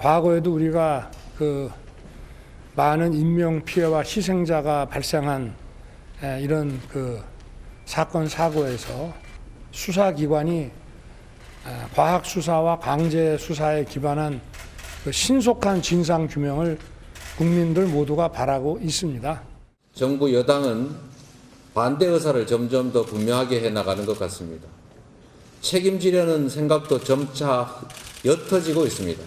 과거에도 우리가 많은 인명 피해와 희생자가 발생한 이런 사건 사고에서 수사기관이 과학 수사와 강제 수사에 기반한 신속한 진상 규명을 국민들 모두가 바라고 있습니다. 정부 여당은 반대 의사를 점점 더 분명하게 해나가는 것 같습니다. 책임지려는 생각도 점차 옅어지고 있습니다.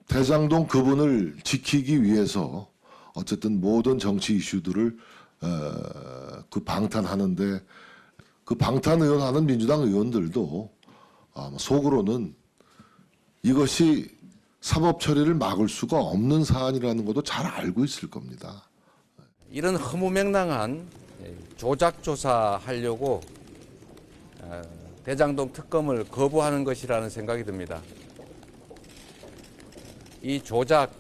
대장동 그분을 지키기 위해서 어쨌든 모든 정치 이슈들을 방탄하는데 그 방탄 의원하는 민주당 의원들도 속으로는 이것이 사법 처리를 막을 수가 없는 사안이라는 것도 잘 알고 있을 겁니다. 이런 허무맹랑한 조작 조사하려고 대장동 특검을 거부하는 것이라는 생각이 듭니다. 이 조작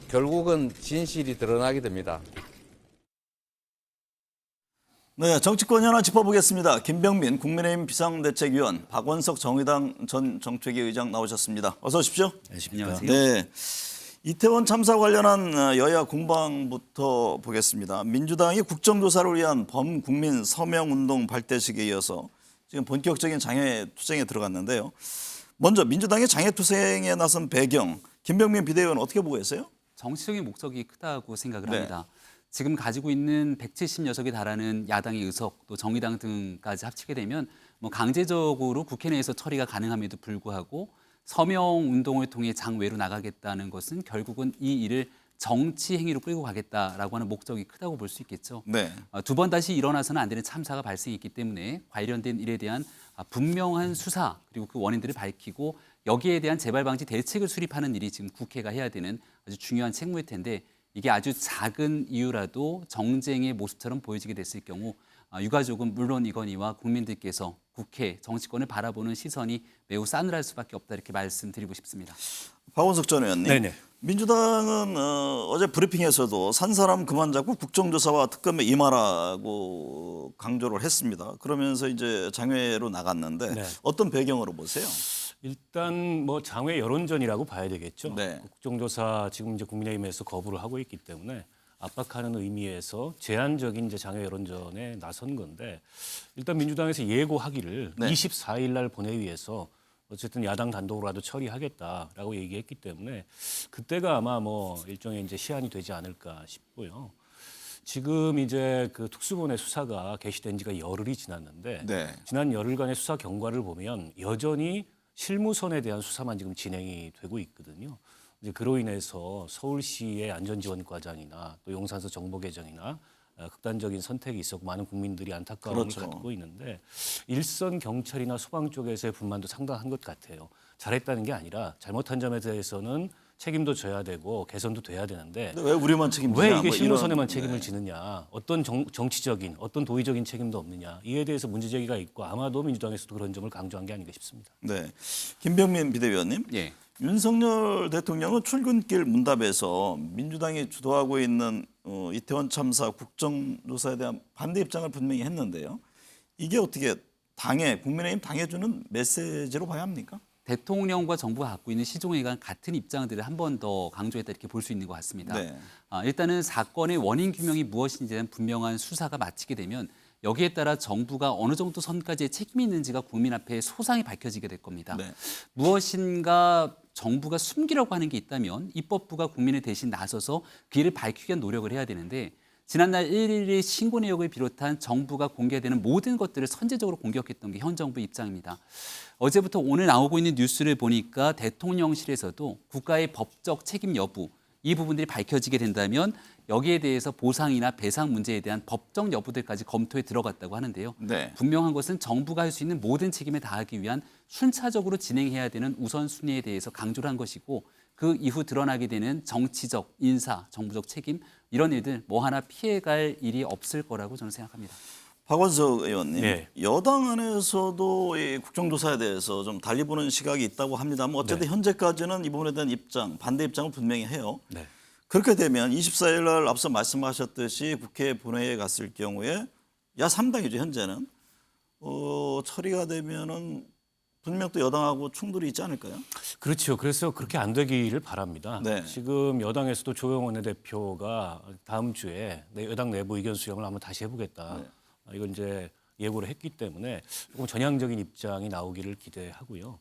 결국은 진실이 드러나게 됩니다. 네, 정치권 하나 짚어보겠습니다. 김병민 국민의힘 비상대책위원, 박원석 정의당 전 정책위 의장 나오셨습니다. 어서 오십시오. 안녕하세요. 네, 이태원 참사 관련한 여야 공방부터 보겠습니다. 민주당이 국정조사를 위한 범국민 서명운동 발대식에 이어서 지금 본격적인 장외투쟁에 들어갔는데요. 먼저 민주당의 장외투쟁에 나선 배경, 김병민 비대위원 어떻게 보고 계세요? 정치적인 목적이 크다고 생각을 네. 합니다. 지금 가지고 있는 170여석에 달하는 야당의 의석, 또 정의당 등까지 합치게 되면 강제적으로 국회 내에서 처리가 가능함에도 불구하고 서명 운동을 통해 장외로 나가겠다는 것은 결국은 이 일을 정치 행위로 끌고 가겠다라고 하는 목적이 크다고 볼 수 있겠죠. 네. 두 번 다시 일어나서는 안 되는 참사가 발생했기 때문에 관련된 일에 대한 분명한 수사 그리고 그 원인들을 밝히고 여기에 대한 재발 방지 대책을 수립하는 일이 지금 국회가 해야 되는 아주 중요한 책무일 텐데 이게 아주 작은 이유라도 정쟁의 모습처럼 보여지게 됐을 경우 유가족은 물론이거니와 국민들께서 국회, 정치권을 바라보는 시선이 매우 싸늘할 수밖에 없다 이렇게 말씀드리고 싶습니다. 박원석 전 의원님. 네네. 민주당은 어제 브리핑에서도 산 사람 그만 잡고 국정조사와 특검에 임하라고 강조를 했습니다. 그러면서 이제 장외로 나갔는데 네. 어떤 배경으로 보세요? 일단 장외 여론전이라고 봐야 되겠죠. 네. 국정조사 지금 이제 국민의힘에서 거부를 하고 있기 때문에 압박하는 의미에서 제한적인 이제 장외 여론전에 나선 건데 일단 민주당에서 예고하기를 네. 24일 날 본회의에서 어쨌든 야당 단독으로라도 처리하겠다라고 얘기했기 때문에 그때가 아마 일종의 이제 시한이 되지 않을까 싶고요. 지금 이제 그 특수본의 수사가 개시된 지가 열흘이 지났는데 네. 지난 열흘간의 수사 경과를 보면 여전히 실무선에 대한 수사만 지금 진행이 되고 있거든요. 이제 그로 인해서 서울시의 안전지원과장이나 또 용산서 정보계정이나 극단적인 선택이 있었고 많은 국민들이 안타까움을 그렇죠. 갖고 있는데 일선 경찰이나 소방 쪽에서의 불만도 상당한 것 같아요. 잘했다는 게 아니라 잘못한 점에 대해서는 책임도 져야 되고 개선도 돼야 되는데 근데 왜 우리만 책임지냐? 왜 이게 이런, 실무선에만 책임을 네. 지느냐, 어떤 정치적인, 어떤 도의적인 책임도 없느냐, 이에 대해서 문제제기가 있고 아마도 민주당에서도 그런 점을 강조한 게 아닌가 싶습니다. 네. 김병민 비대위원님. 예. 윤석열 대통령은 출근길 문답에서 민주당이 주도하고 있는 이태원 참사 국정조사에 대한 반대 입장을 분명히 했는데요. 이게 어떻게 국민의힘 당에 주는 메시지로 봐야 합니까? 대통령과 정부가 갖고 있는 시종에 관한 같은 입장들을 한 번 더 강조했다 이렇게 볼 수 있는 것 같습니다. 네. 일단은 사건의 원인 규명이 무엇인지에 대한 분명한 수사가 마치게 되면 여기에 따라 정부가 어느 정도 선까지의 책임이 있는지가 국민 앞에 소상히 밝혀지게 될 겁니다. 네. 무엇인가 정부가 숨기려고 하는 게 있다면 입법부가 국민을 대신 나서서 그 일을 밝히기 위한 노력을 해야 되는데 지난날 1.12 신고 내역을 비롯한 정부가 공개되는 모든 것들을 선제적으로 공격했던 게 현 정부 입장입니다. 어제부터 오늘 나오고 있는 뉴스를 보니까 대통령실에서도 국가의 법적 책임 여부 이 부분들이 밝혀지게 된다면 여기에 대해서 보상이나 배상 문제에 대한 법적 여부들까지 검토에 들어갔다고 하는데요. 네. 분명한 것은 정부가 할 수 있는 모든 책임을 다하기 위한 순차적으로 진행해야 되는 우선순위에 대해서 강조를 한 것이고 그 이후 드러나게 되는 정치적, 인사, 정부적 책임 이런 일들 하나 피해갈 일이 없을 거라고 저는 생각합니다. 박원석 의원님, 네. 여당 안에서도 이 국정조사에 대해서 좀 달리 보는 시각이 있다고 합니다만 어쨌든 네. 현재까지는 이 부분에 대한 반대 입장을 분명히 해요. 네. 그렇게 되면 24일 날 앞서 말씀하셨듯이 국회 본회의에 갔을 경우에 야 3당이죠 현재는 처리가 되면은 분명 또 여당하고 충돌이 있지 않을까요? 그렇죠. 그래서 그렇게 안 되기를 바랍니다. 네. 지금 여당에서도 조영원 원내대표가 다음 주에 여당 내부 의견 수렴을 한번 다시 해보겠다. 네. 이건 이제 예고를 했기 때문에 조금 전향적인 입장이 나오기를 기대하고요.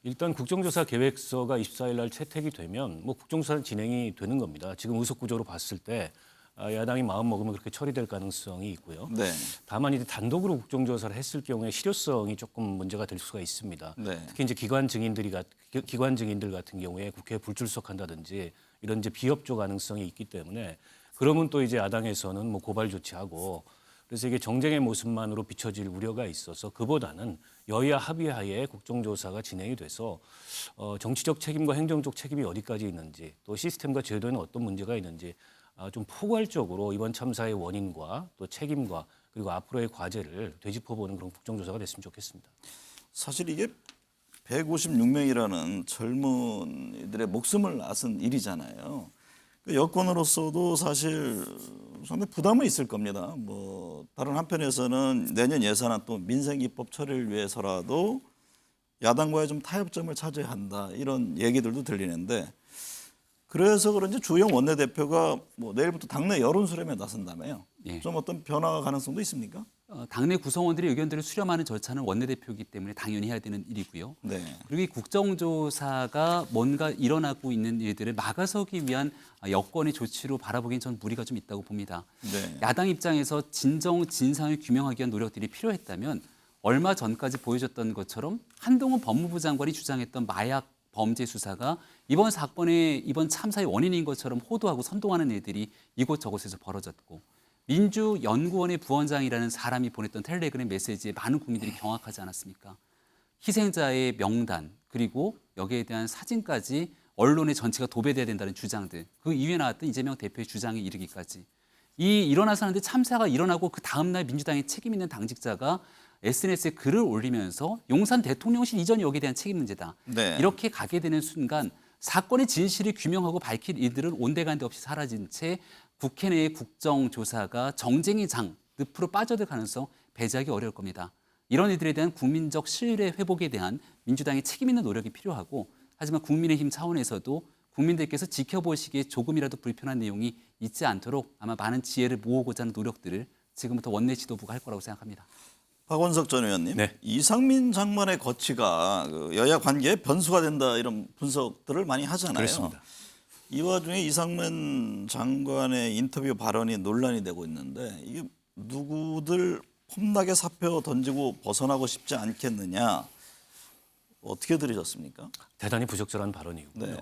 일단 국정조사 계획서가 24일 날 채택이 되면 뭐 국정조사는 진행이 되는 겁니다. 지금 의석 구조로 봤을 때 야당이 마음 먹으면 그렇게 처리될 가능성이 있고요. 네. 다만 이제 단독으로 국정조사를 했을 경우에 실효성이 조금 문제가 될 수가 있습니다. 네. 특히 이제 기관 증인들 같은 경우에 국회에 불출석한다든지 이런 이제 비협조 가능성이 있기 때문에 그러면 또 이제 야당에서는 뭐 고발 조치하고 그래서 이게 정쟁의 모습만으로 비춰질 우려가 있어서 그보다는 여야 합의하에 국정조사가 진행이 돼서 정치적 책임과 행정적 책임이 어디까지 있는지 또 시스템과 제도에는 어떤 문제가 있는지 좀 포괄적으로 이번 참사의 원인과 또 책임과 그리고 앞으로의 과제를 되짚어보는 그런 국정조사가 됐으면 좋겠습니다. 사실 이게 156명이라는 젊은이들의 목숨을 앗은 일이잖아요. 여권으로서도 사실 상당히 부담은 있을 겁니다. 뭐 다른 한편에서는 내년 예산안 또 민생 입법 처리를 위해서라도 야당과의 좀 타협점을 찾아야 한다 이런 얘기들도 들리는데 그래서 그런지 주영 원내대표가 뭐 내일부터 당내 여론 수렴에 나선다며요. 예. 좀 어떤 변화 가능성도 있습니까? 당내 구성원들의 의견들을 수렴하는 절차는 원내대표이기 때문에 당연히 해야 되는 일이고요. 네. 그리고 이 국정조사가 뭔가 일어나고 있는 일들을 막아서기 위한 여권의 조치로 바라보기엔 전 무리가 좀 있다고 봅니다. 네. 야당 입장에서 진상을 규명하기 위한 노력들이 필요했다면 얼마 전까지 보여줬던 것처럼 한동훈 법무부 장관이 주장했던 마약 범죄 수사가 이번 참사의 원인인 것처럼 호도하고 선동하는 일들이 이곳저곳에서 벌어졌고 민주연구원의 부원장이라는 사람이 보냈던 텔레그램 메시지에 많은 국민들이 경악하지 않았습니까? 희생자의 명단 그리고 여기에 대한 사진까지 언론의 전체가 도배돼야 된다는 주장들 그 이후에 나왔던 이재명 대표의 주장에 이르기까지 일어나서 하는데 참사가 일어나고 그 다음날 민주당의 책임 있는 당직자가 SNS에 글을 올리면서 용산 대통령실 이전이 여기에 대한 책임 문제다. 네. 이렇게 가게 되는 순간 사건의 진실을 규명하고 밝힐 일들은 온데간데 없이 사라진 채 국회 내의 국정조사가 정쟁의 장, 늪으로 빠져들 가능성 배제하기 어려울 겁니다. 이런 일들에 대한 국민적 신뢰 회복에 대한 민주당의 책임 있는 노력이 필요하고 하지만 국민의힘 차원에서도 국민들께서 지켜보시기에 조금이라도 불편한 내용이 있지 않도록 아마 많은 지혜를 모으고자 하는 노력들을 지금부터 원내 지도부가 할 거라고 생각합니다. 박원석 전 의원님, 네. 이상민 장관의 거취가 여야 관계에 변수가 된다 이런 분석들을 많이 하잖아요. 그렇습니다. 이 와중에 이상민 장관의 인터뷰 발언이 논란이 되고 있는데 이게 누구들 폼나게 사표 던지고 벗어나고 싶지 않겠느냐 어떻게 들으셨습니까? 대단히 부적절한 발언이고요. 네.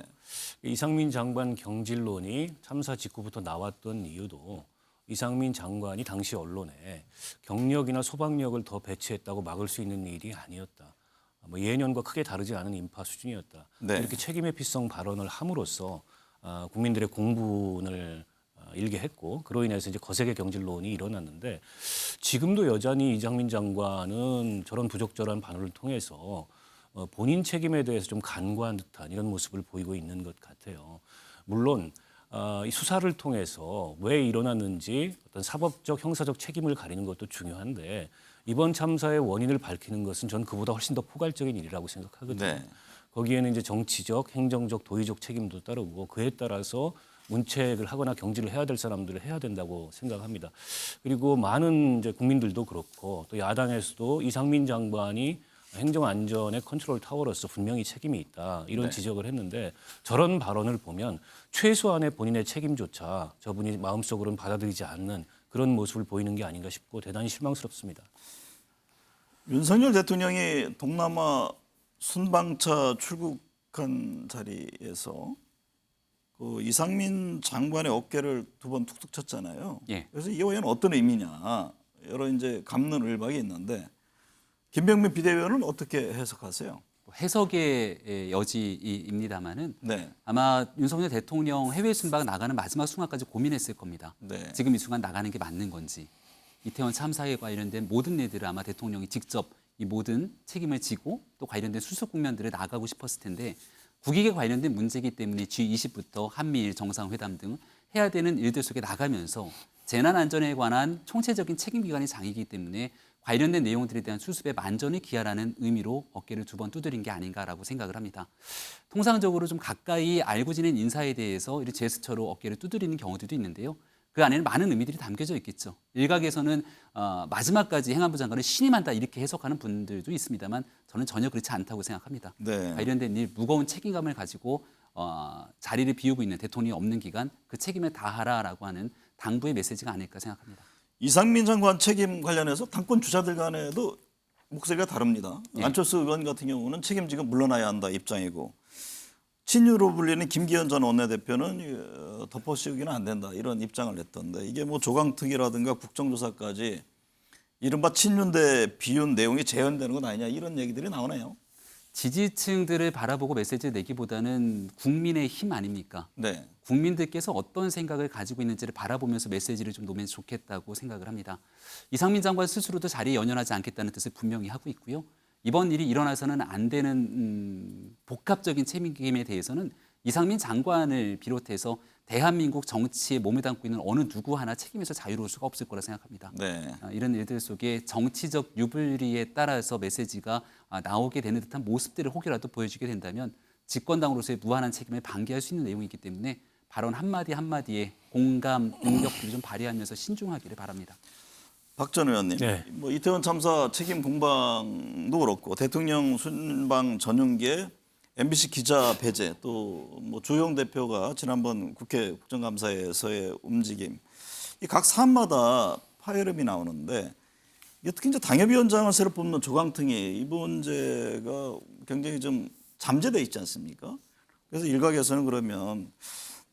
이상민 장관 경질론이 참사 직후부터 나왔던 이유도 이상민 장관이 당시 언론에 경력이나 소방력을 더 배치했다고 막을 수 있는 일이 아니었다. 뭐 예년과 크게 다르지 않은 인파 수준이었다. 네. 이렇게 책임회피성 발언을 함으로써 국민들의 공분을 일게 했고 그로 인해서 이제 거세게 경질론이 일어났는데 지금도 여전히 이상민 장관은 저런 부적절한 발언을 통해서 본인 책임에 대해서 좀 간과한 듯한 이런 모습을 보이고 있는 것 같아요. 물론 이 수사를 통해서 왜 일어났는지 어떤 사법적 형사적 책임을 가리는 것도 중요한데 이번 참사의 원인을 밝히는 것은 전 그보다 훨씬 더 포괄적인 일이라고 생각하거든요. 네. 거기에는 이제 정치적, 행정적, 도의적 책임도 따르고 그에 따라서 문책을 하거나 경질을 해야 될 사람들을 해야 된다고 생각합니다. 그리고 많은 이제 국민들도 그렇고 또 야당에서도 이상민 장관이 행정안전의 컨트롤 타워로서 분명히 책임이 있다 이런 지적을 했는데 저런 발언을 보면 최소한의 본인의 책임조차 저분이 마음속으로는 받아들이지 않는 그런 모습을 보이는 게 아닌가 싶고 대단히 실망스럽습니다. 윤석열 대통령이 동남아 순방차 출국한 자리에서 그 이상민 장관의 어깨를 두 번 툭툭 쳤잖아요. 예. 그래서 이 의원은 어떤 의미냐 여러 이제 갑론을박이 있는데 김병민 비대위원은 어떻게 해석하세요? 해석의 여지입니다만은 네. 아마 윤석열 대통령 해외 순방 나가는 마지막 순간까지 고민했을 겁니다. 네. 지금 이 순간 나가는 게 맞는 건지 이태원 참사에 관련된 모든 일들을 아마 대통령이 직접 이 모든 책임을 지고 또 관련된 수습 국면들을 나가고 싶었을 텐데 국익에 관련된 문제이기 때문에 G20부터 한미일 정상회담 등 해야 되는 일들 속에 나가면서 재난안전에 관한 총체적인 책임기관의 장이기 때문에 관련된 내용들에 대한 수습에 만전을 기하라는 의미로 어깨를 두 번 두드린 게 아닌가라고 생각을 합니다. 통상적으로 좀 가까이 알고 지낸 인사에 대해서 이렇게 제스처로 어깨를 두드리는 경우들도 있는데요. 그 안에는 많은 의미들이 담겨져 있겠죠. 일각에서는 마지막까지 행안부 장관을 신임한다 이렇게 해석하는 분들도 있습니다만 저는 전혀 그렇지 않다고 생각합니다. 네. 관련된 일 무거운 책임감을 가지고 자리를 비우고 있는 대통령이 없는 기간 그 책임을 다하라라고 하는 당부의 메시지가 아닐까 생각합니다. 이상민 장관 책임 관련해서 당권 주자들 간에도 목소리가 다릅니다. 예. 안철수 의원 같은 경우는 책임지고 물러나야 한다 입장이고 친유로 불리는 김기현 전 원내대표는 덮어씌우기는 안 된다 이런 입장을 냈던데 이게 뭐 조강특위라든가 국정조사까지 이른바 친윤대 비윤 내용이 재현되는 건 아니냐 이런 얘기들이 나오네요. 지지층들을 바라보고 메시지를 내기보다는 국민의 힘 아닙니까? 네. 국민들께서 어떤 생각을 가지고 있는지를 바라보면서 메시지를 좀 놓으면 좋겠다고 생각을 합니다. 이상민 장관 스스로도 자리에 연연하지 않겠다는 뜻을 분명히 하고 있고요. 이번 일이 일어나서는 안 되는 복합적인 책임에 대해서는 이상민 장관을 비롯해서 대한민국 정치에 몸을 담고 있는 어느 누구 하나 책임에서 자유로울 수가 없을 거라 생각합니다. 네. 이런 일들 속에 정치적 유불리에 따라서 메시지가 나오게 되는 듯한 모습들을 혹여라도 보여주게 된다면 집권당으로서의 무한한 책임을 방기할 수 있는 내용이기 때문에 발언 한마디 한마디에 공감, 능력들을 좀 발휘하면서 신중하기를 바랍니다. 박 전 의원님, 네. 뭐 이태원 참사 책임 공방도 그렇고 대통령 순방 전용기에 MBC 기자 배제 또 뭐 주영 대표가 지난번 국회 국정감사에서의 움직임 이 각 사안마다 파열음이 나오는데 이게 특히 이제 당협위원장을 새로 뽑는 조강특위 이 문제가 굉장히 좀 잠재돼 있지 않습니까? 그래서 일각에서는 그러면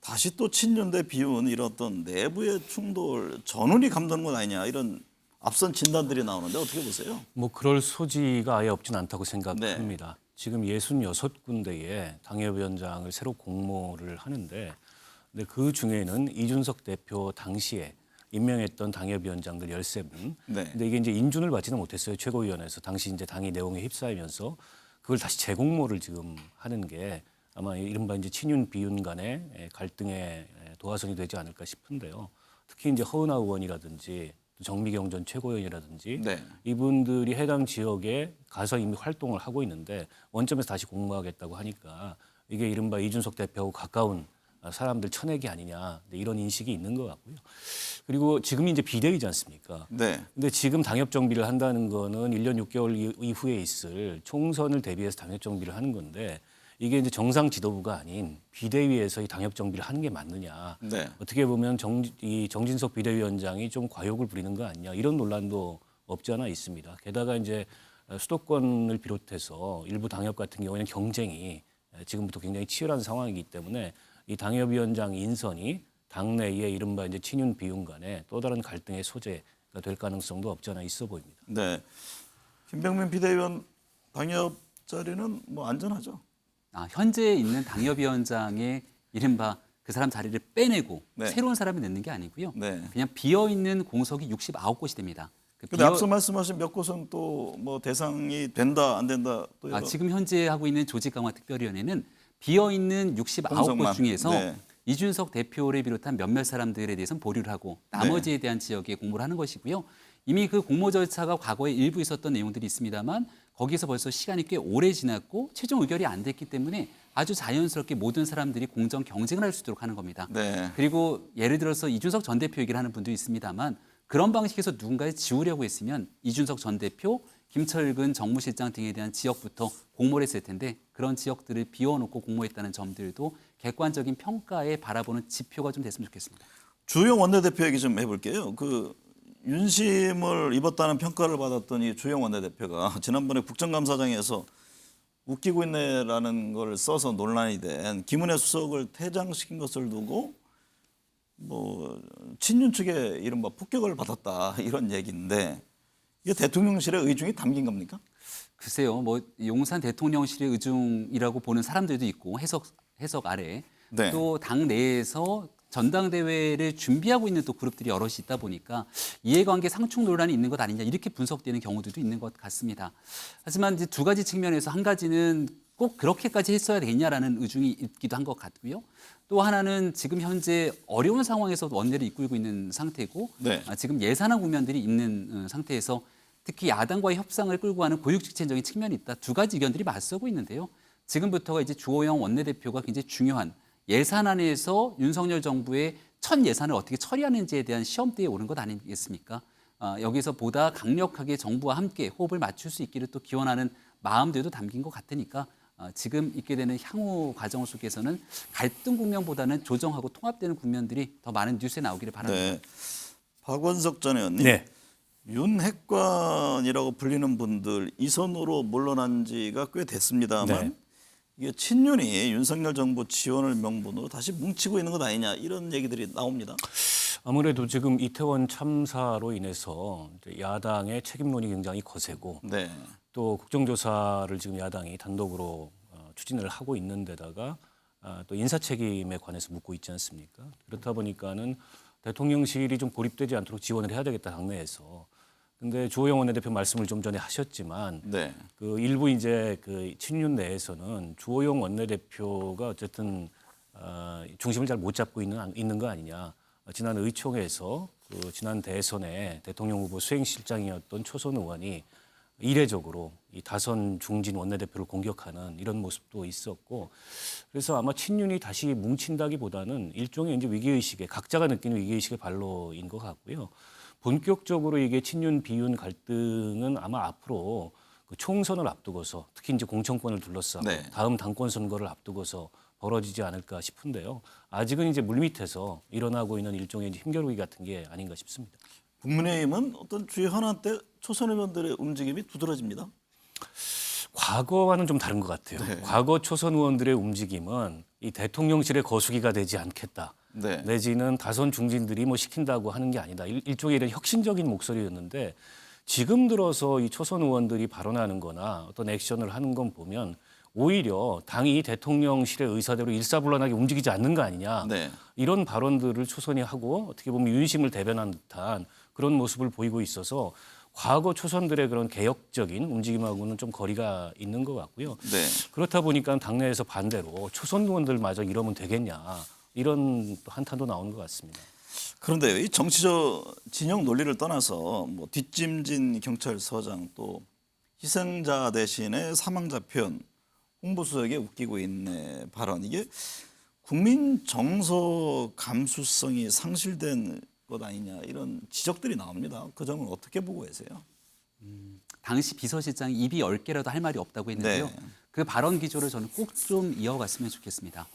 다시 또 친윤대 비윤 이런 어떤 내부의 충돌 전운이 감도는 건 아니냐 이런 앞선 진단들이 나오는데 어떻게 보세요? 뭐 그럴 소지가 아예 없진 않다고 생각합니다. 지금 66군데의 당협위원장을 새로 공모를 하는데 근데 그 중에는 이준석 대표 당시에 임명했던 당협위원장들 13분. 네. 근데 이게 이제 인준을 받지는 못했어요. 최고위원회에서 당시 이제 당이 내용에 휩싸이면서 그걸 다시 재공모를 지금 하는 게 아마 이른바 이제 친윤 비윤 간의 갈등의 도화선이 되지 않을까 싶은데요. 특히 이제 허은하 의원이라든지 정미경 전 최고위원이라든지 네. 이분들이 해당 지역에 가서 이미 활동을 하고 있는데 원점에서 다시 공모하겠다고 하니까 이게 이른바 이준석 대표하고 가까운 사람들 쳐내기 아니냐 이런 인식이 있는 것 같고요. 그리고 지금 이제 비대위지 않습니까? 네. 근데 지금 당협 정비를 한다는 거는 1년 6개월 이후에 있을 총선을 대비해서 당협 정비를 하는 건데 이게 이제 정상 지도부가 아닌 비대위에서 이 당협 정비를 하는 게 맞느냐? 네. 어떻게 보면 이 정진석 비대위원장이 좀 과욕을 부리는 거 아니냐? 이런 논란도 없지 않아 있습니다. 게다가 이제 수도권을 비롯해서 일부 당협 같은 경우에는 경쟁이 지금부터 굉장히 치열한 상황이기 때문에 이 당협위원장 인선이 당내에 이른바 이제 친윤 비윤 간의 또 다른 갈등의 소재가 될 가능성도 없지 않아 있어 보입니다. 네. 김병민 비대위원 당협 자리는 뭐 안전하죠? 현재 있는 당협위원장의 이른바 그 사람 자리를 빼내고 네. 새로운 사람을 넣는 게 아니고요. 네. 그냥 비어있는 공석이 69곳이 됩니다. 근데 앞서 말씀하신 몇 곳은 또 뭐 대상이 된다 안 된다 또 여러 지금 현재 하고 있는 조직강화특별위원회는 비어있는 69곳 공석만. 중에서 네. 이준석 대표를 비롯한 몇몇 사람들에 대해서는 보류를 하고 나머지에 대한 지역에 공모를 하는 것이고요. 이미 그 공모 절차가 과거에 일부 있었던 내용들이 있습니다만 거기서 벌써 시간이 꽤 오래 지났고 최종 의결이 안 됐기 때문에 아주 자연스럽게 모든 사람들이 공정 경쟁을 할 수 있도록 하는 겁니다. 네. 그리고 예를 들어서 이준석 전 대표 얘기를 하는 분도 있습니다만 그런 방식에서 누군가를 지우려고 했으면 이준석 전 대표, 김철근 정무실장 등에 대한 지역부터 공모를 했을 텐데 그런 지역들을 비워놓고 공모했다는 점들도 객관적인 평가에 바라보는 지표가 좀 됐으면 좋겠습니다. 주영 원내대표 얘기 좀 해볼게요. 그 윤심을 입었다는 평가를 받았던 이 주영 원내대표가 지난번에 국정감사장에서 웃기고 있네라는 걸 써서 논란이 된 김은혜 수석을 퇴장시킨 것을 두고 뭐 친윤 측의 이른바 폭격을 받았다 이런 얘기인데 이게 대통령실의 의중이 담긴 겁니까? 글쎄요, 뭐 용산 대통령실의 의중이라고 보는 사람들도 있고 해석 아래 네. 또 당 내에서 전당대회를 준비하고 있는 또 그룹들이 여럿이 있다 보니까 이해관계 상충 논란이 있는 것 아니냐 이렇게 분석되는 경우들도 있는 것 같습니다. 하지만 이제 두 가지 측면에서 한 가지는 꼭 그렇게까지 했어야 되겠냐라는 의중이 있기도 한 것 같고요. 또 하나는 지금 현재 어려운 상황에서 원내를 이끌고 있는 상태고 네. 지금 예산안 국면들이 있는 상태에서 특히 야당과의 협상을 끌고 가는 고육직cen적인 측면이 있다. 두 가지 의견들이 맞서고 있는데요. 지금부터가 이제 주호영 원내대표가 굉장히 중요한 예산안에서 윤석열 정부의 첫 예산을 어떻게 처리하는지에 대한 시험대에 오른 것 아니겠습니까? 여기서 보다 강력하게 정부와 함께 호흡을 맞출 수 있기를 또 기원하는 마음들도 담긴 것 같으니까 지금 있게 되는 향후 과정 속에서는 갈등 국면보다는 조정하고 통합되는 국면들이 더 많은 뉴스에 나오기를 바랍니다. 네. 박원석 전 의원님. 네. 윤핵관이라고 불리는 분들 이선으로 물러난 지가 꽤 됐습니다만 네. 이게 친윤이 윤석열 정부 지원을 명분으로 다시 뭉치고 있는 것 아니냐 이런 얘기들이 나옵니다. 아무래도 지금 이태원 참사로 인해서 이제 야당의 책임론이 굉장히 거세고 네. 또 국정조사를 지금 야당이 단독으로 추진을 하고 있는 데다가 또 인사 책임에 관해서 묻고 있지 않습니까? 그렇다 보니까는 대통령실이 좀 고립되지 않도록 지원을 해야 되겠다 당내에서. 근데 주호영 원내대표 말씀을 좀 전에 하셨지만 네. 그 일부 이제 그 친윤 내에서는 주호영 원내대표가 어쨌든 중심을 잘 못 잡고 있는 거 아니냐. 지난 의총에서 그 지난 대선에 대통령 후보 수행실장이었던 초선 의원이 이례적으로 이 다선 중진 원내대표를 공격하는 이런 모습도 있었고 그래서 아마 친윤이 다시 뭉친다기보다는 일종의 이제 위기의식에 각자가 느끼는 위기의식의 발로인 것 같고요. 본격적으로 이게 친윤 비윤 갈등은 아마 앞으로 그 총선을 앞두고서 특히 이제 공천권을 둘러싸고 네. 다음 당권 선거를 앞두고서 벌어지지 않을까 싶은데요. 아직은 이제 물밑에서 일어나고 있는 일종의 이제 힘겨루기 같은 게 아닌가 싶습니다. 국민의힘은 어떤 주요 현안 때 초선 의원들의 움직임이 두드러집니다. 과거와는 좀 다른 것 같아요. 네. 과거 초선 의원들의 움직임은 이 대통령실의 거수기가 되지 않겠다. 네. 내지는 다선 중진들이 뭐 시킨다고 하는 게 아니다. 일종의 이런 혁신적인 목소리였는데 지금 들어서 이 초선 의원들이 발언하는 거나 어떤 액션을 하는 건 보면 오히려 당이 대통령실의 의사대로 일사불란하게 움직이지 않는 거 아니냐. 네. 이런 발언들을 초선이 하고 어떻게 보면 윤심을 대변한 듯한 그런 모습을 보이고 있어서 과거 초선들의 그런 개혁적인 움직임하고는 좀 거리가 있는 것 같고요. 네. 그렇다 보니까 당내에서 반대로 초선 의원들마저 이러면 되겠냐. 이런 또 한탄도 나오는 것 같습니다. 그런데 이 정치적 진영 논리를 떠나서 뭐 뒷짐진 경찰서장 또 희생자 대신에 사망자 표현 홍보수석에 웃기고 있네 발언 이게 국민 정서 감수성이 상실된 것 아니냐 이런 지적들이 나옵니다. 그 점은 어떻게 보고 계세요? 당시 비서실장이 입이 10개라도 할 말이 없다고 했는데요. 네. 그 발언 기조를 저는 꼭 좀 이어갔으면 좋겠습니다.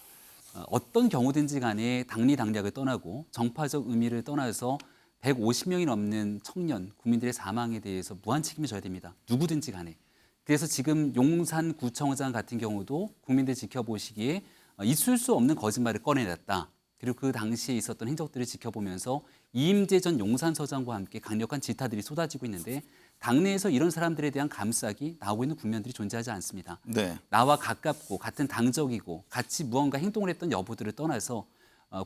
어떤 경우든지 간에 당리 당략을 떠나고 정파적 의미를 떠나서 150명이 넘는 청년 국민들의 사망에 대해서 무한 책임을 져야 됩니다. 누구든지 간에. 그래서 지금 용산구청장 같은 경우도 국민들 지켜보시기에 있을 수 없는 거짓말을 꺼내냈다. 그리고 그 당시에 있었던 행적들을 지켜보면서 이임재 전 용산서장과 함께 강력한 질타들이 쏟아지고 있는데 당내에서 이런 사람들에 대한 감싸기 나오고 있는 국면들이 존재하지 않습니다. 네. 나와 가깝고 같은 당적이고 같이 무언가 행동을 했던 여부들을 떠나서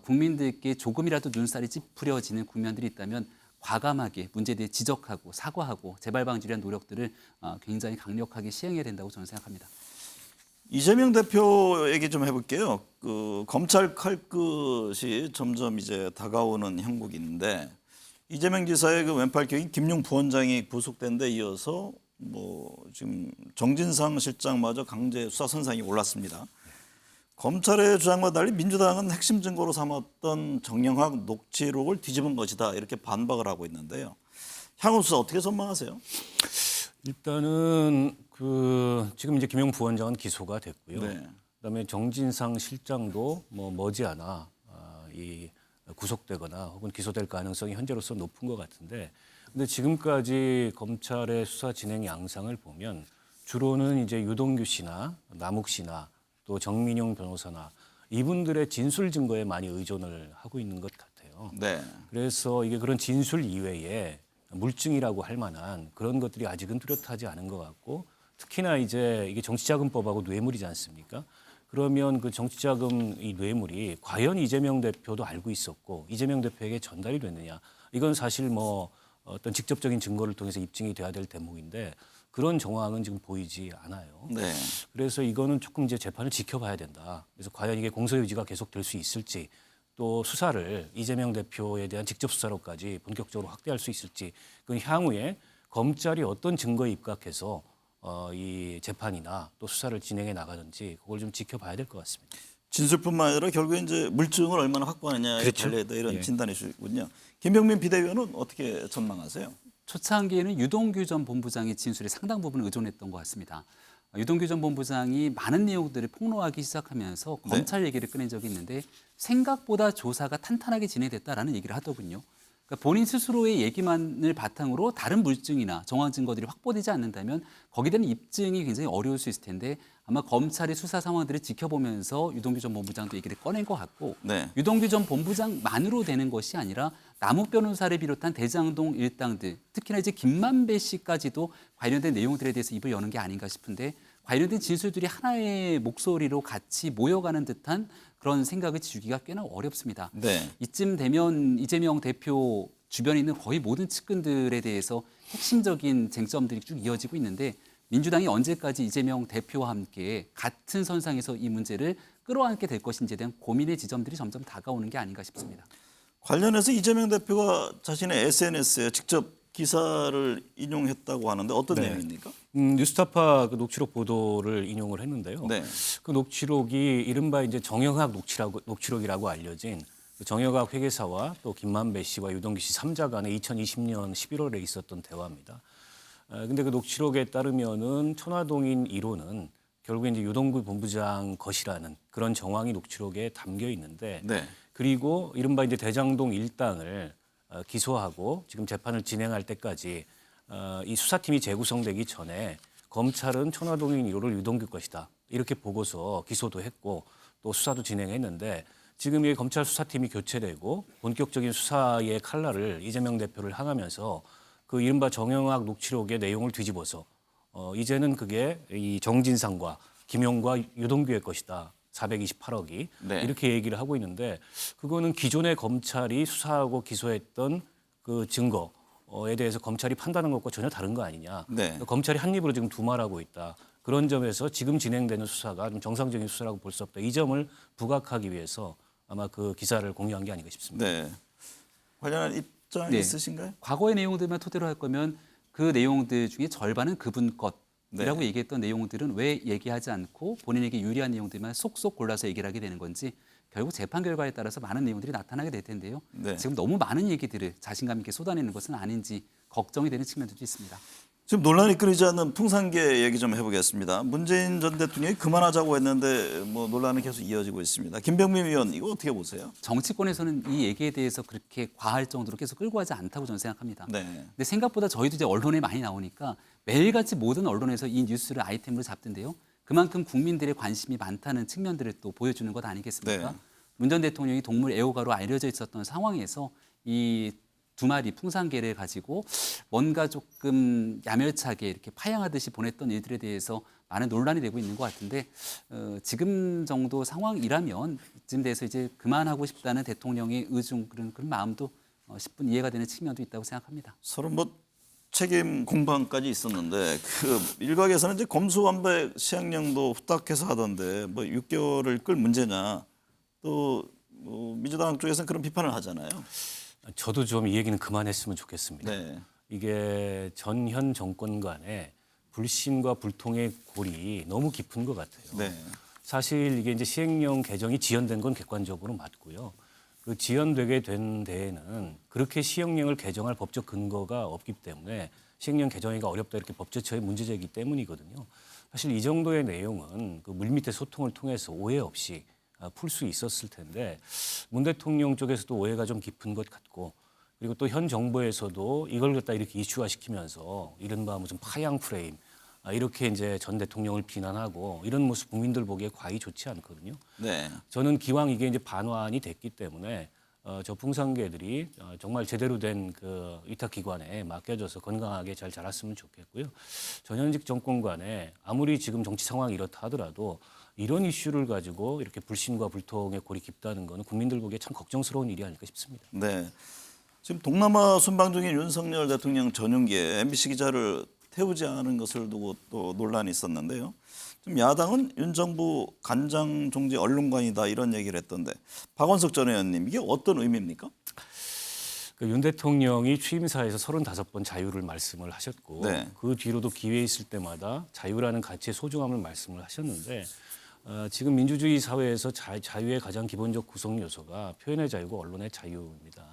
국민들께 조금이라도 눈살이 찌푸려지는 국면들이 있다면 과감하게 문제에 대해 지적하고 사과하고 재발 방지를 위한 노력들을 굉장히 강력하게 시행해야 된다고 저는 생각합니다. 이재명 대표 얘기 좀 해볼게요. 그 검찰 칼끝이 점점 이제 다가오는 형국인데 이재명 지사의 그 왼팔격인 김용 부원장이 구속된 데 이어서 뭐 지금 정진상 실장마저 강제 수사 선상에 올랐습니다. 검찰의 주장과 달리 민주당은 핵심 증거로 삼았던 정영학 녹취록을 뒤집은 것이다 이렇게 반박을 하고 있는데요. 향후 수사 어떻게 전망하세요? 일단은 그 지금 이제 김용 부원장은 기소가 됐고요. 네. 그다음에 정진상 실장도 뭐 머지않아 이 구속되거나 혹은 기소될 가능성이 현재로서 높은 것 같은데, 근데 지금까지 검찰의 수사 진행 양상을 보면 주로는 이제 유동규 씨나 남욱 씨나 또 정민용 변호사나 이분들의 진술 증거에 많이 의존을 하고 있는 것 같아요. 네. 그래서 이게 그런 진술 이외에 물증이라고 할 만한 그런 것들이 아직은 뚜렷하지 않은 것 같고, 특히나 이제 이게 정치자금법하고 뇌물이지 않습니까? 그러면 그 정치자금 이 뇌물이 과연 이재명 대표도 알고 있었고 이재명 대표에게 전달이 됐느냐? 이건 사실 뭐 어떤 직접적인 증거를 통해서 입증이 돼야 될 대목인데 그런 정황은 지금 보이지 않아요. 네. 그래서 이거는 조금 이제 재판을 지켜봐야 된다. 그래서 과연 이게 공소유지가 계속될 수 있을지, 또 수사를 이재명 대표에 대한 직접 수사로까지 본격적으로 확대할 수 있을지, 그건 향후에 검찰이 어떤 증거에 입각해서 이 재판이나 또 수사를 진행해 나가는지 그걸 좀 지켜봐야 될 것 같습니다. 진술뿐만 아니라 결국에 이제 물증을 얼마나 확보하느냐에 그렇죠. 달려있다 이런 예. 진단이시군요. 김병민 비대위원은 어떻게 전망하세요? 초창기에는 유동규 전 본부장의 진술에 상당 부분 의존했던 것 같습니다. 유동규 전 본부장이 많은 내용들을 폭로하기 시작하면서 네. 검찰 얘기를 꺼낸 적이 있는데 생각보다 조사가 탄탄하게 진행됐다라는 얘기를 하더군요. 그러니까 본인 스스로의 얘기만을 바탕으로 다른 물증이나 정황 증거들이 확보되지 않는다면 거기에 대한 입증이 굉장히 어려울 수 있을 텐데 아마 검찰이 수사 상황들을 지켜보면서 유동규 전 본부장도 얘기를 꺼낸 것 같고 네. 유동규 전 본부장만으로 되는 것이 아니라 남욱 변호사를 비롯한 대장동 일당들 특히나 이제 김만배 씨까지도 관련된 내용들에 대해서 입을 여는 게 아닌가 싶은데 관련된 진술들이 하나의 목소리로 같이 모여가는 듯한 그런 생각을 지우기가 꽤나 어렵습니다. 네. 이쯤 되면 이재명 대표 주변에 있는 거의 모든 측근들에 대해서 핵심적인 쟁점들이 쭉 이어지고 있는데 민주당이 언제까지 이재명 대표와 함께 같은 선상에서 이 문제를 끌어안게 될 것인지에 대한 고민의 지점들이 점점 다가오는 게 아닌가 싶습니다. 관련해서 이재명 대표가 자신의 SNS에 직접 기사를 인용했다고 하는데 어떤 내용입니까? 뉴스타파 그 녹취록 보도를 인용을 했는데요. 네. 그 녹취록이 이른바 이제 정영학 녹취록이라고 알려진 그 정영학 회계사와 또 김만배 씨와 유동규 씨 3자 간에 2020년 11월에 있었던 대화입니다. 근데 그 녹취록에 따르면은 천화동인 1호는 결국에 이제 유동규 본부장 것이라는 그런 정황이 녹취록에 담겨 있는데 네. 그리고 이른바 이제 대장동 일당을 기소하고 지금 재판을 진행할 때까지 이 수사팀이 재구성되기 전에 검찰은 천화동인 1호를 유동규 것이다. 이렇게 보고서 기소도 했고 또 수사도 진행했는데 지금 이 검찰 수사팀이 교체되고 본격적인 수사의 칼날을 이재명 대표를 향하면서 그 이른바 정영학 녹취록의 내용을 뒤집어서 이제는 그게 이 정진상과 김용과 유동규의 것이다. 428억이 네. 이렇게 얘기를 하고 있는데 그거는 기존의 검찰이 수사하고 기소했던 그 증거에 대해서 검찰이 판단한 것과 전혀 다른 거 아니냐. 네. 검찰이 한 입으로 지금 두말하고 있다. 그런 점에서 지금 진행되는 수사가 좀 정상적인 수사라고 볼 수 없다. 이 점을 부각하기 위해서 아마 그 기사를 공유한 게 아닌가 싶습니다. 네. 관련한 입장이 네. 있으신가요? 과거의 내용들만 토대로 할 거면 그 내용들 중에 절반은 그분 것이라고 네. 얘기했던 내용들은 왜 얘기하지 않고 본인에게 유리한 내용들만 쏙쏙 골라서 얘기를 하게 되는 건지 결국 재판 결과에 따라서 많은 내용들이 나타나게 될 텐데요. 네. 지금 너무 많은 얘기들을 자신감 있게 쏟아내는 것은 아닌지 걱정이 되는 측면들도 있습니다. 지금 논란이 끊이지 않는 풍산계 얘기 좀 해보겠습니다. 문재인 전 대통령이 그만하자고 했는데 뭐 논란은 계속 이어지고 있습니다. 김병민 의원 이거 어떻게 보세요? 정치권에서는 이 얘기에 대해서 그렇게 과할 정도로 계속 끌고 가지 않다고 저는 생각합니다. 네. 근데 생각보다 저희도 이제 언론에 많이 나오니까 매일같이 모든 언론에서 이 뉴스를 아이템으로 잡던데요. 그만큼 국민들의 관심이 많다는 측면들을 또 보여주는 것 아니겠습니까? 네. 문 전 대통령이 동물 애호가로 알려져 있었던 상황에서 이 두 마리 풍산개를 가지고 뭔가 조금 야멸차게 이렇게 파양하듯이 보냈던 일들에 대해서 많은 논란이 되고 있는 것 같은데 지금 정도 상황이라면 이쯤 돼서 이제 그만하고 싶다는 대통령의 의중 그런 마음도 10분 이해가 되는 측면도 있다고 생각합니다. 서로 뭐 책임 공방까지 있었는데 그 일각에서는 이제 검수완박 시행령도 후딱해서 하던데 뭐 6개월을 끌 문제냐 또 뭐 민주당 쪽에서는 그런 비판을 하잖아요. 저도 좀 이 얘기는 그만했으면 좋겠습니다. 네. 이게 전현 정권 간의 불신과 불통의 골이 너무 깊은 것 같아요. 네. 사실 이게 이제 시행령 개정이 지연된 건 객관적으로 맞고요. 그 지연되게 된 데에는 그렇게 시행령을 개정할 법적 근거가 없기 때문에 시행령 개정이가 어렵다 이렇게 법제처의 문제제기 때문이거든요. 사실 이 정도의 내용은 그 물밑의 소통을 통해서 오해 없이 풀 수 있었을 텐데 문 대통령 쪽에서도 오해가 좀 깊은 것 같고 그리고 또 현 정부에서도 이걸 갖다 이렇게 이슈화시키면서 이른바 무슨 파양 프레임 이렇게 이제 전 대통령을 비난하고 이런 모습 국민들 보기에 과히 좋지 않거든요. 네. 저는 기왕 이게 이제 반환이 됐기 때문에 저 풍산개들이 정말 제대로 된 그 위탁기관에 맡겨져서 건강하게 잘 자랐으면 좋겠고요. 전현직 정권 간에 아무리 지금 정치 상황이 이렇다 하더라도 이런 이슈를 가지고 이렇게 불신과 불통의 골이 깊다는 거는 국민들 보기에 참 걱정스러운 일이 아닐까 싶습니다. 네. 지금 동남아 순방 중인 윤석열 대통령 전용기에 MBC 기자를 태우지 않은 것을 두고 또 논란이 있었는데요. 지금 야당은 윤 정부 간장 종지 언론관이다 이런 얘기를 했던데 박원석 전 의원님 이게 어떤 의미입니까? 윤 대통령이 취임사에서 35번 자유를 말씀을 하셨고 네. 그 뒤로도 기회 있을 때마다 자유라는 가치의 소중함을 말씀을 하셨는데 지금 민주주의 사회에서 자유의 가장 기본적 구성 요소가 표현의 자유고 언론의 자유입니다.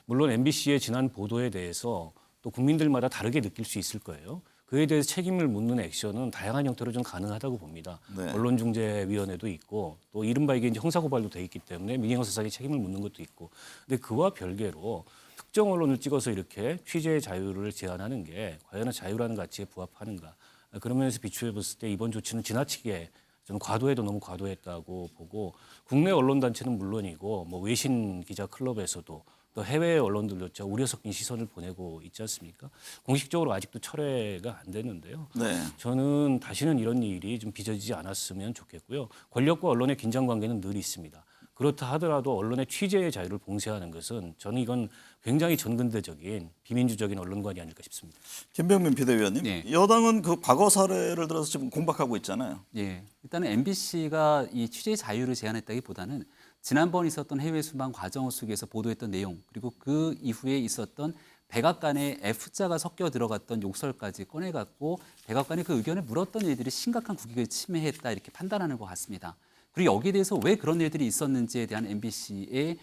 물론 MBC의 지난 보도에 대해서 또 국민들마다 다르게 느낄 수 있을 거예요. 그에 대해서 책임을 묻는 액션은 다양한 형태로 좀 가능하다고 봅니다. 네. 언론중재위원회도 있고 또 이른바 이게 이제 형사고발도 돼 있기 때문에 민형사상에 책임을 묻는 것도 있고. 근데 그와 별개로 특정 언론을 찍어서 이렇게 취재의 자유를 제한하는 게 과연 자유라는 가치에 부합하는가? 그런 면에서 비추해 봤을 때 이번 조치는 지나치게 저는 과도해도 너무 과도했다고 보고 국내 언론단체는 물론이고 뭐 외신 기자 클럽에서도 또 해외 언론들조차 우려 섞인 시선을 보내고 있지 않습니까? 공식적으로 아직도 철회가 안 되는데요. 네. 저는 다시는 이런 일이 좀 빚어지지 않았으면 좋겠고요. 권력과 언론의 긴장 관계는 늘 있습니다. 그렇다 하더라도 언론의 취재의 자유를 봉쇄하는 것은 저는 이건 굉장히 전근대적인 비민주적인 언론관이 아닐까 싶습니다. 김병민 비대위원님, 네. 여당은 그 과거 사례를 들어서 지금 공박하고 있잖아요. 예, 일단은 MBC가 이 취재 자유를 제한했다기보다는 지난번 있었던 해외 순방 과정 속에서 보도했던 내용 그리고 그 이후에 있었던 백악관의 F자가 섞여 들어갔던 욕설까지 꺼내갖고 백악관이 그 의견을 물었던 일들이 심각한 국익을 침해했다 이렇게 판단하는 것 같습니다. 그리고 여기에 대해서 왜 그런 일들이 있었는지에 대한 MBC의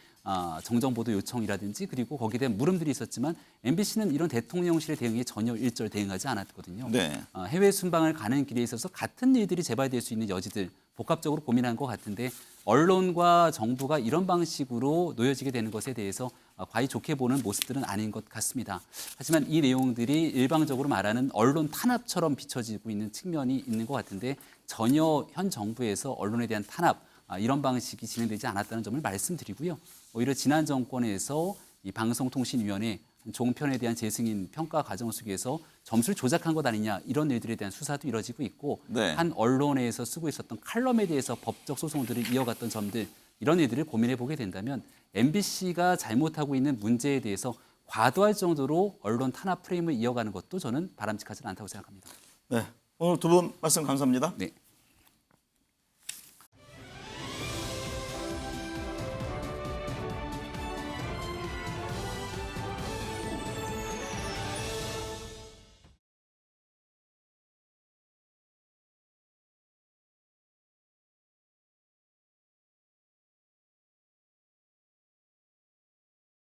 정정보도 요청이라든지 그리고 거기에 대한 물음들이 있었지만 MBC는 이런 대통령실의 대응에 전혀 일절 대응하지 않았거든요. 네. 해외 순방을 가는 길에 있어서 같은 일들이 재발될 수 있는 여지들 복합적으로 고민한 것 같은데 언론과 정부가 이런 방식으로 놓여지게 되는 것에 대해서 과히 좋게 보는 모습들은 아닌 것 같습니다. 하지만 이 내용들이 일방적으로 말하는 언론 탄압처럼 비춰지고 있는 측면이 있는 것 같은데 전혀 현 정부에서 언론에 대한 탄압 이런 방식이 진행되지 않았다는 점을 말씀드리고요. 오히려 지난 정권에서 이 방송통신위원회 종편에 대한 재승인 평가 과정 속에서 점수를 조작한 것 아니냐 이런 일들에 대한 수사도 이뤄지고 있고 네. 한 언론에서 쓰고 있었던 칼럼에 대해서 법적 소송들을 이어갔던 점들 이런 일들을 고민해 보게 된다면 MBC가 잘못하고 있는 문제에 대해서 과도할 정도로 언론 탄압 프레임을 이어가는 것도 저는 바람직하지 않다고 생각합니다. 네. 오늘 두 분 말씀 감사합니다. 네.